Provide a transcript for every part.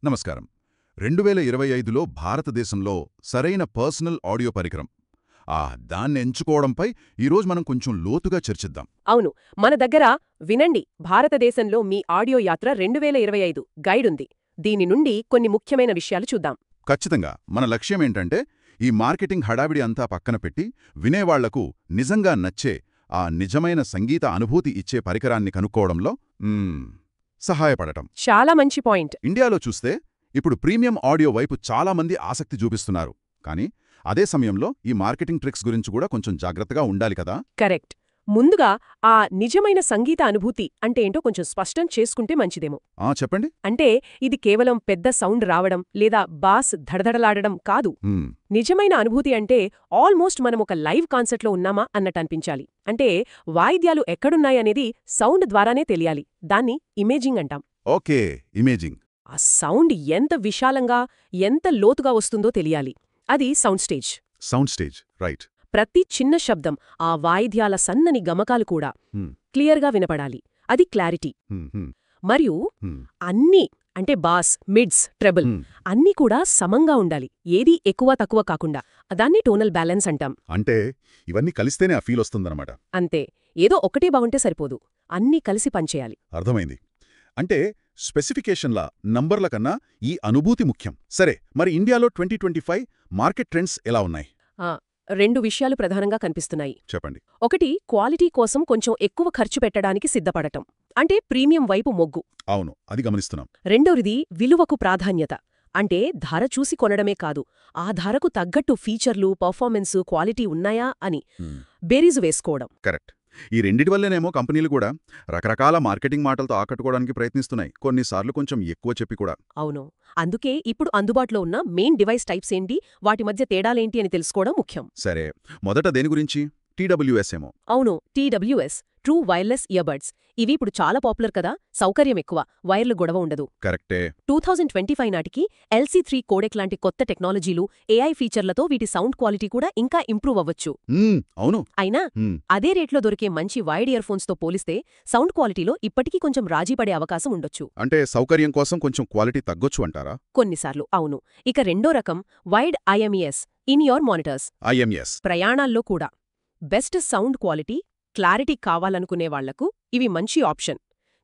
నమస్కారం. 2025లో భారతదేశంలో సరైన పర్సనల్ ఆడియో పరికరం దాన్ని ఎంచుకోవడంపై ఈరోజు మనం కొంచెం లోతుగా చర్చిద్దాం. అవును, మన దగ్గర వినండి భారతదేశంలో మీ ఆడియో యాత్ర 2025 గైడ్ ఉంది. దీని నుండి కొన్ని ముఖ్యమైన విషయాలు చూద్దాం. ఖచ్చితంగా మన లక్ష్యమేంటంటే ఈ మార్కెటింగ్ హడావిడి అంతా పక్కన పెట్టి వినేవాళ్లకు నిజంగా నచ్చే నిజమైన సంగీత అనుభూతి ఇచ్చే పరికరాన్ని కనుక్కోవడంలో సహాయపడటం. చాలా మంచి పాయింట్. ఇండియాలో చూస్తే ఇప్పుడు ప్రీమియం ఆడియో వైపు చాలామంది ఆసక్తి చూపిస్తున్నారు. కానీ అదే సమయంలో ఈ మార్కెటింగ్ ట్రిక్స్ గురించి కూడా కొంచెం జాగ్రత్తగా ఉండాలి కదా. కరెక్ట్. ముందుగా ఆ నిజమైన సంగీత అనుభూతి అంటే ఏంటో కొంచెం స్పష్టం చేసుకుంటే మంచిదేమో. చెప్పండి. అంటే ఇది కేవలం పెద్ద సౌండ్ రావడం లేదా బాస్ ధడధడలాడడం కాదు. నిజమైన అనుభూతి అంటే ఆల్మోస్ట్ మనం ఒక లైవ్ కాన్సర్ట్లో ఉన్నామా అన్నట్టు అనిపించాలి. అంటే వాయిద్యాలు ఎక్కడున్నాయనేది సౌండ్ ద్వారానే తెలియాలి. దాన్ని ఇమేజింగ్ అంటాం. Okay, imaging. ఆ సౌండ్ ఎంత విశాలంగా ఎంత లోతుగా వస్తుందో తెలియాలి. అది sound stage. Sound stage, right. ప్రతి చిన్న శబ్దం, ఆ వాయిద్యాల సన్నని గమకాలు కూడా క్లియర్గా వినపడాలి. అది క్లారిటీ. మరియు అన్నీ అంటే బాస్, మిడ్స్, ట్రెబుల్ అన్నీ కూడా సమంగా ఉండాలి. ఏదీ ఎక్కువ తక్కువ కాకుండా. దాన్ని టోనల్ బ్యాలెన్స్ అంటాం. అంటే ఇవన్నీ కలిస్తేనే ఆ ఫీల్ వస్తుందన్నమాట. అంతే, ఏదో ఒకటే బాగుంటే సరిపోదు, అన్నీ కలిసి పనిచేయాలి. అర్థమైంది. అంటే స్పెసిఫికేషన్ల నంబర్ల కన్నా ఈ అనుభూతి ముఖ్యం. సరే, మరి ఇండియాలో 2025 మార్కెట్ ట్రెండ్స్ ఎలా ఉన్నాయి? రెండు విషయాలు ప్రధానంగా కనిపిస్తున్నాయి. చెప్పండి. ఒకటి, క్వాలిటీ కోసం కొంచెం ఎక్కువ ఖర్చు పెట్టడానికి సిద్ధపడటం. అంటే ప్రీమియం వైపు మొగ్గు. అవును, అది గమనిస్తున్నాం. రెండోది, విలువకు ప్రాధాన్యత. అంటే ధర చూసి కొనడమే కాదు, ఆ ధరకు తగ్గట్టు ఫీచర్లు, పర్ఫార్మెన్సు, క్వాలిటీ ఉన్నాయా అని బేరీజు వేసుకోవడం. కరెక్ట్. ఈ రెండిటి వల్లేనేమో కంపెనీలు కూడా రకరకాల మార్కెటింగ్ మాటలతో ఆకట్టుకోవడానికి ప్రయత్నిస్తున్నాయి. కొన్నిసార్లు కొంచెం ఎక్కువ చెప్పి కూడా. అవును, అందుకే ఇప్పుడు అందుబాటులో ఉన్న మెయిన్ డివైస్ టైప్స్ ఏంటి, వాటి మధ్య తేడాలేంటి అని తెలుసుకోవడం ముఖ్యం. సరే, మొదట దేని గురించి? TWS ఏమో. అవును, TWS ట్రూ వైర్లెస్ ఇయర్బడ్స్. ఇవి ఇప్పుడు చాలా పాపులర్ కదా. సౌకర్యం ఎక్కువ, వైర్లు గొడవ ఉండదు. కరెక్టే. 2025 నాటికి LC3 కోడెక్ లాంటి కొత్త టెక్నాలజీలు, AI ఫీచర్లతో వీటి సౌండ్ క్వాలిటీ కూడా ఇంకా ఇంప్రూవ్ అవ్వచ్చు. అవును. అయినా అదే రేట్లో దొరికే మంచి వైడ్ ఇయర్ ఫోన్స్తో పోలిస్తే సౌండ్ క్వాలిటీలో ఇప్పటికీ కొంచెం రాజీ పడే అవకాశం ఉండొచ్చు. అంటే సౌకర్యం కోసం కొంచెం క్వాలిటీ తగ్గొచ్చు అంటారా? కొన్నిసార్లు అవును. ఇక రెండో రకం wide IMES, in your monitors. IMES ప్రయాణాల్లో కూడా బెస్ట్ సౌండ్ క్వాలిటీ, క్లారిటీ కావాలనుకునే వాళ్లకు ఇవి మంచి ఆప్షన్.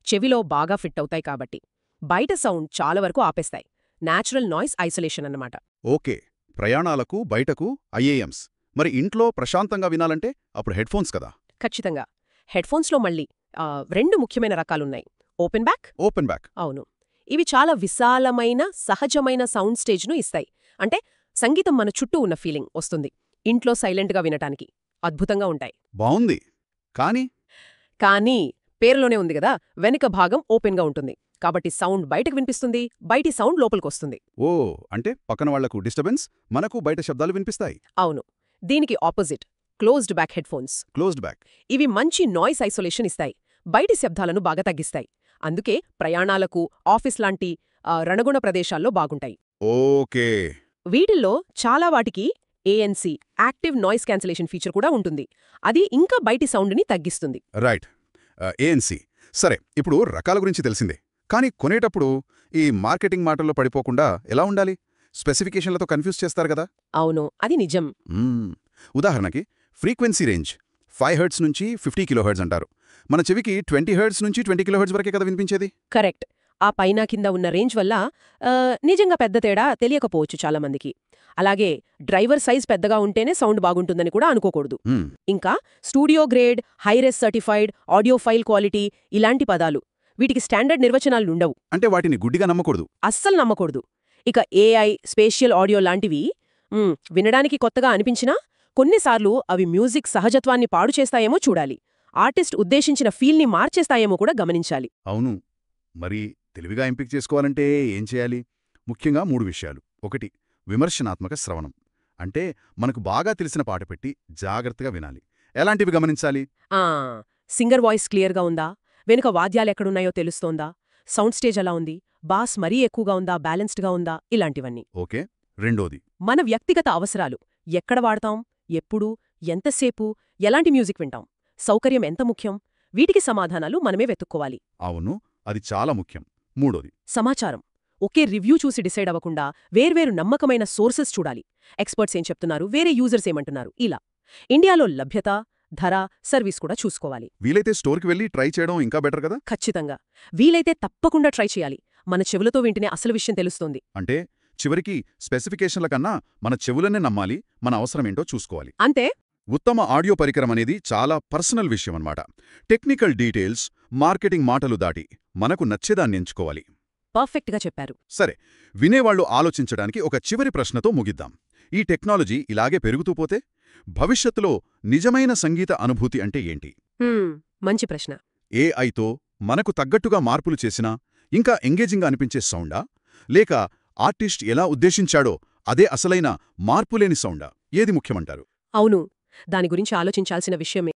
చెవిలో బాగా ఫిట్ అవుతాయి కాబట్టి. బయట సౌండ్ చాలా వరకు ఆపేస్తాయి. న్యాచురల్ నాయిస్ ఐసోలేషన్ అన్నమాట. ఓకే, ప్రయాణాలకు బయటకు IAMs. మరి ఇంట్లో ప్రశాంతంగా వినాలంటే అప్పుడు హెడ్ఫోన్స్ కదా. ఖచ్చితంగా. హెడ్ఫోన్స్లో మళ్ళీ రెండు ముఖ్యమైన రకాలున్నాయి. Open back. అవును, ఇవి చాలా విశాలమైన సహజమైన సౌండ్ స్టేజ్ను ఇస్తాయి. అంటే సంగీతం మన చుట్టూ ఉన్న ఫీలింగ్ వస్తుంది. ఇంట్లో సైలెంట్గా వినటానికి అద్భుతంగా ఉంటాయి. బావుంది. కానీ పేరులోనే ఉంది కదా, వెనుక భాగం ఓపెన్గా ఉంటుంది. కాబట్టి సౌండ్ బయటకు వినిపిస్తుంది, బయటి సౌండ్ లోపలికొస్తుంది. ఓ, అంటే పక్కన వాళ్లకు డిస్టర్బెన్స్, మనకు బయట శబ్దాలు వినిపిస్తాయి. అవును. దీనికి opposite closed back headphones. Closed back ఇవి మంచి నాయిస్ ఐసోలేషన్ ఇస్తాయి, బయటి శబ్దాలను బాగా తగ్గిస్తాయి. అందుకే ప్రయాణాలకు, ఆఫీస్ లాంటి రణగుణ ప్రదేశాల్లో బాగుంటాయి. ఓకే. వీటిల్లో చాలా వాటికి ANC active noise cancellation feature కూడా ఉంటుంది. అది ఇంకా బయటి సౌండ్ని తగ్గిస్తుంది. Right, ANC. సరే, ఇప్పుడు రకాల గురించి తెలిసిందే. కానీ కొనేటప్పుడు ఈ మార్కెటింగ్ మాటల్లో పడిపోకుండా ఎలా ఉండాలి? స్పెసిఫికేషన్లతో కన్ఫ్యూజ్ చేస్తారు కదా. అవును, అది నిజం. ఉదాహరణకి ఫ్రీక్వెన్సీ రేంజ్ 5 హెర్ట్జ్ నుంచి 50 కిలోహెర్ట్జ్ అంటారు. మన చెవికి 20 హెర్ట్జ్ నుంచి 20 కిలోహెర్ట్జ్ వరకే కదా వినిపించేది. కరెక్ట్. ఆ పైన కింద ఉన్న రేంజ్ వల్ల నిజంగా పెద్ద తేడా తెలియకపోవచ్చు చాలామందికి. అలాగే డ్రైవర్ సైజ్ పెద్దగా ఉంటేనే సౌండ్ బాగుంటుందని కూడా అనుకోకూడదు. ఇంకా studio grade, hi-res certified, audio file quality ఇలాంటి పదాలు, వీటికి స్టాండర్డ్ నిర్వచనాలుండవు. అంటే వాటిని గుడ్డిగా నమ్మకూడదు. అస్సలు నమ్మకూడదు. ఇక AI, స్పేషియల్ ఆడియో లాంటివి వినడానికి కొత్తగా అనిపించినా కొన్నిసార్లు అవి మ్యూజిక్ సహజత్వాన్ని పాడు చేస్తాయేమో చూడాలి. ఆర్టిస్ట్ ఉద్దేశించిన ఫీల్ని మార్చేస్తాయేమో కూడా గమనించాలి. అవును. మరి తెలివిగా ఎంపిక చేసుకోవాలంటే ఏం చేయాలి? ముఖ్యంగా 3 విషయాలు. 1, విమర్శనాత్మక శ్రవణం. అంటే మనకు బాగా తెలిసిన పాట పెట్టి జాగ్రత్తగా వినాలి. ఎలాంటివి గమనించాలి? సింగర్ వాయిస్ క్లియర్గా ఉందా, వెనుక వాద్యాలెక్కడున్నాయో తెలుస్తోందా, సౌండ్ స్టేజ్ ఎలా ఉంది, బాస్ మరీ ఎక్కువగా ఉందా, బ్యాలెన్స్డ్గా ఉందా, ఇలాంటివన్నీ. ఓకే. రెండోది, మన వ్యక్తిగత అవసరాలు. ఎక్కడ వాడతాం, ఎప్పుడు, ఎంతసేపు, ఎలాంటి మ్యూజిక్ వింటాం, సౌకర్యం ఎంత ముఖ్యం, వీటికి సమాధానాలు మనమే వెతుక్కోవాలి. అవును, అది చాలా ముఖ్యం. మూడోది, సమాచారం. ఒకే రివ్యూ చూసి డిసైడ్ అవ్వకుండా వేర్వేరు నమ్మకమైన సోర్సెస్ చూడాలి. ఎక్స్పర్ట్స్ ఏం చెప్తున్నారు, వేరే యూజర్స్ ఏమంటున్నారు, ఇలా. ఇండియాలో లభ్యత, ధర, సర్వీస్ కూడా చూసుకోవాలి. వీలైతే స్టోర్కి వెళ్ళి ట్రై చేయడం ఇంకా బెటర్ కదా. ఖచ్చితంగా. వీలైతే తప్పకుండా ట్రై చేయాలి. మన చెవులతో వింటేనే అసలు విషయం తెలుస్తోంది. అంటే చివరికి స్పెసిఫికేషన్ల కన్నా మన చెవులనే నమ్మాలి, మన అవసరమేంటో చూసుకోవాలి. అంతే. ఉత్తమ ఆడియో పరికరం అనేది చాలా పర్సనల్ విషయమన్నమాట. టెక్నికల్ డీటెయిల్స్, మార్కెటింగ్ మాటలు దాటి మనకు నచ్చేదాన్ని ఎంచుకోవాలి. పర్ఫెక్ట్గా చెప్పారు. సరే, వినేవాళ్లు ఆలోచించడానికి ఒక చివరి ప్రశ్నతో ముగిద్దాం. ఈ టెక్నాలజీ ఇలాగే పెరుగుతూ పోతే భవిష్యత్తులో నిజమైన సంగీత అనుభూతి అంటే ఏంటి? మంచి ప్రశ్న. ఏఐతో మనకు తగ్గట్టుగా మార్పులు చేసినా ఇంకా ఎంగేజింగ్గా అనిపించే సౌండా, లేక ఆర్టిస్ట్ ఎలా ఉద్దేశించాడో అదే అసలైన మార్పులేని సౌండా? ఏది ముఖ్యమంటారు? అవును, దాని గురించి ఆలోచించాల్సిన విషయమే.